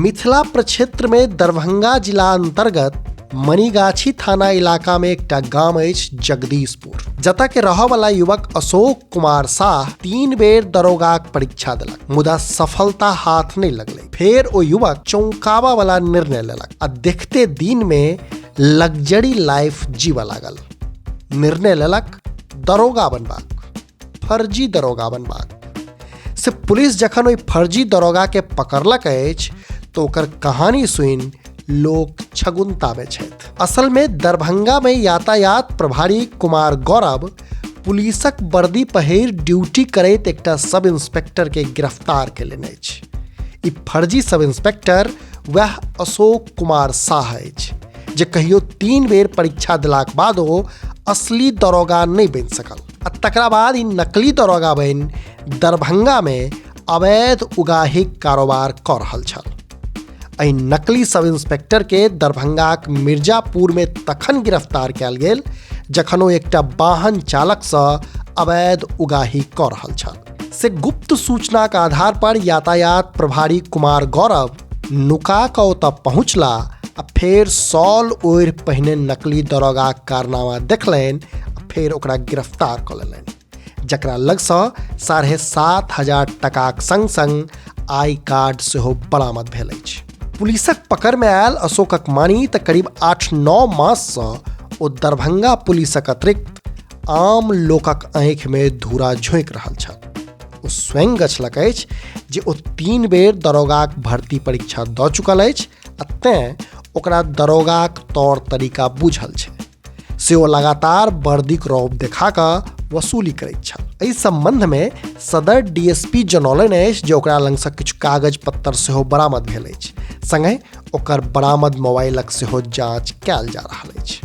मिथिला प्रक्षेत्र में दरभंगा जिला अंतर्गत मनीगाछी थाना इलाका में एकटा गाम अछि जगदीशपुर, जतऽ के रहऽ वाला युवक अशोक कुमार शाह 3 बेर दरोगाक परीक्षा देलक, मुदा सफलता हाथ नहीं लगलै। फेर ओ युवक चौंकावा वाला निर्णय लेलक आ देखते दिन में लग्जरी लाइफ जीवा लागल। निर्णय लेलक दरोगा बनबाक, फर्जी दरोगा बनबाक। से पुलिस जखन ओइ फर्जी दरोगा के पकड़लक अछि तो ओकर कहानी सुनि लोग छगुन्तामे छथि। असल में दरभंगा में यातायात प्रभारी कुमार गौरव पुलिसक वर्दी पहिर ड्यूटी करैत एकटा सब इंस्पेक्टर के गिरफ्तार केलनि अछि। ई फर्जी सब इंस्पेक्टर वह अशोक कुमार शाह अछि जे कहियो 3 बेर परीक्षा देलाक बादो असली दरोगा नहीं बनि सकल आ तकरा बाद ई नकली दरोगा बनि दरभंगा में अवैध उगाहीक कारोबार कऽ रहल छल। एहि नकली सब इंस्पेक्टर के दरभंगाक मिर्जापुर में तखन गिरफ्तार कयल गेल जखन ओ एकटा वाहन चालक सँ अवैध उगाही कऽ रहल छल। से गुप्त सूचनाक आधार पर यातायात प्रभारी कुमार गौरव नुका कऽ ओतऽ पहुँचला आ फेर सॉल ओढ़ि पहिने नकली दरोगाक कारनामा देखलनि आ फेर ओकरा गिरफ्तार कऽ लेलनि, जकरा लगसँ 7,500 टकाक संग संग आई कार्ड सेहो बरामद भेल अछि। पुलिसक पकड़ में आयल अशोकक मानी तऽ करीब 8-9 मास सँ ओ दरभंगा पुलिसक अतिरिक्त आम लोकक आँखि में धूरा झोंकि रहल छल। ओ स्वयं गछलक अछि जे ओ 3 बेर दरोगाक भर्ती परीक्षा दऽ चुकल अछि आ तेँ ओकरा दरोगाक तौर तरीका बुझल छै। से ओ लगातार वर्दीक रौब देखा कऽ वसूली करैत छल। एहि संबंध में सदर डीएसपी जनौलनि अछि जे ओकरा लगसँ किछु कागज पत्तर सेहो बरामद भेल अछि, संगे ओकर बरामद मोबाइलक सेहो जांच कयल जा रहल अछि।